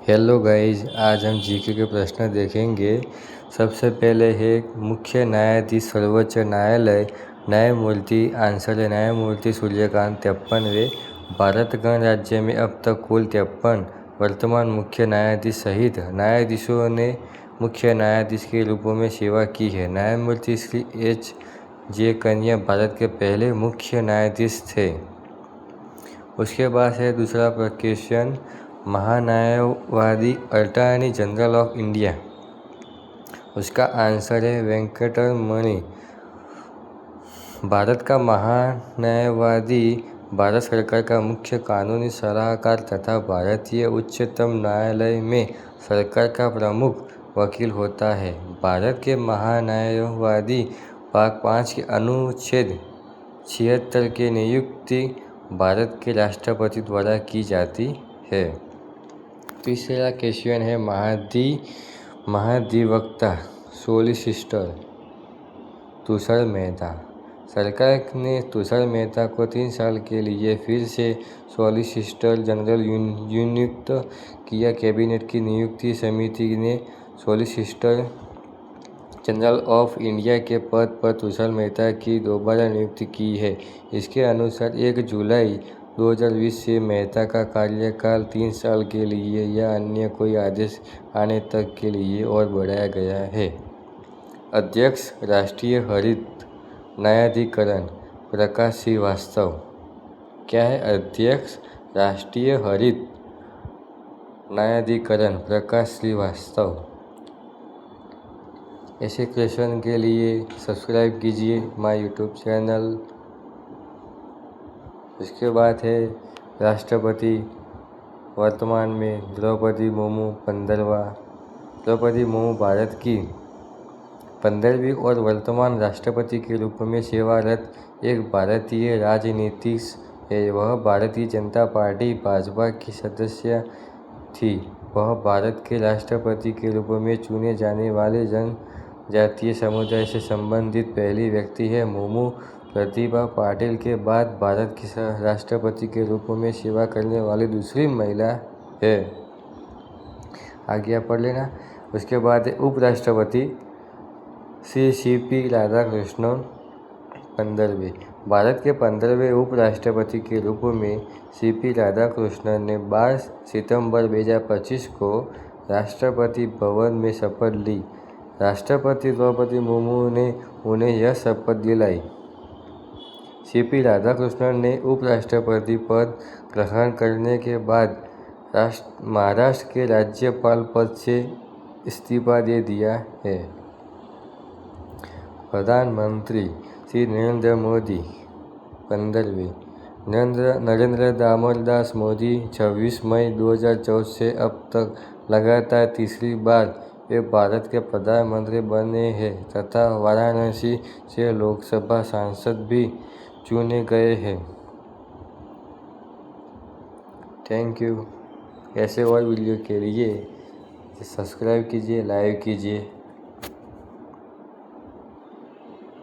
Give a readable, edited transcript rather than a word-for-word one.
Hello guys, आज हम GK के प्रश्न देखेंगे। सबसे पहले है मुख्य न्यायाधीश सर्वोच्च न्यायालय न्यायमूर्ति। आंसर है न्यायमूर्ति सूर्यकांत 53वें। भारत गणराज्य में अब तक कुल 53 वर्तमान मुख्य न्यायाधीश सहित न्यायाधीशों ने मुख्य न्यायाधीश के रूप में सेवा की है। न्यायमूर्ति श्री H.J. कन्या भारत के पहले मुख्य न्यायाधीश थे। उसके बाद है दूसरा क्वेश्चन, महान्यायवादी अटॉर्नी जनरल ऑफ इंडिया। उसका आंसर है वेंकटरमणि। भारत का महान्यायवादी भारत सरकार का मुख्य कानूनी सलाहकार तथा भारतीय उच्चतम न्यायालय में सरकार का प्रमुख वकील होता है। भारत के महान्यायवादी भाग 5 के अनुच्छेद 76 की नियुक्ति भारत के राष्ट्रपति द्वारा की जाती है। तीसरा क्वेश्चन है महाधिवक्ता सोलिसिटर तुषार मेहता। सरकार ने तुषार मेहता को 3 साल के लिए फिर से सॉलिसिटर जनरल नियुक्त किया। कैबिनेट की नियुक्ति समिति ने सॉलिसिटर जनरल ऑफ इंडिया के पद पर तुषार मेहता की दोबारा नियुक्ति की है। इसके अनुसार 1 जुलाई 2020 से मेहता का कार्यकाल 3 साल के लिए या अन्य कोई आदेश आने तक के लिए और बढ़ाया गया है। अध्यक्ष राष्ट्रीय हरित न्यायाधिकरण प्रकाश श्रीवास्तव। क्या है अध्यक्ष राष्ट्रीय हरित न्यायाधिकरण प्रकाश श्रीवास्तव। ऐसे क्वेश्चन के लिए सब्सक्राइब कीजिए माय यूट्यूब चैनल। इसके बाद है राष्ट्रपति वर्तमान में द्रौपदी मुर्मू 15वां। द्रौपदी मुर्मू भारत की 15वीं और वर्तमान राष्ट्रपति के रूप में सेवारत एक भारतीय राजनीतिज्ञ है। वह भारतीय जनता पार्टी भाजपा की सदस्य थी। वह भारत के राष्ट्रपति के रूप में चुने जाने वाले जनजातीय समुदाय से संबंधित पहली व्यक्ति है। मुर्मू प्रतिभा पाटिल के बाद भारत की राष्ट्रपति के रूप में सेवा करने वाली दूसरी महिला है। आगे आप पढ़ लेना। उसके बाद उपराष्ट्रपति श्री C.P. राधाकृष्णन 15वें। भारत के 15वें उपराष्ट्रपति के रूप में C.P. राधाकृष्णन ने 12 सितंबर 2025 को राष्ट्रपति भवन में शपथ ली। राष्ट्रपति द्रौपदी मुर्मू ने उन्हें यह शपथ दिलाई। C.P. राधाकृष्णन ने उपराष्ट्रपति पद ग्रहण करने के बाद महाराष्ट्र के राज्यपाल पद से इस्तीफा दे दिया है। प्रधानमंत्री श्री नरेंद्र मोदी 15वें। नरेंद्र दामोदरदास मोदी 26 मई 2014 से अब तक लगातार तीसरी बार वे भारत के प्रधानमंत्री बने हैं तथा वाराणसी से लोकसभा सांसद भी चुने गए हैं। Thank you. ऐसे और वीडियो के लिए सब्सक्राइब कीजिए, लाइक कीजिए।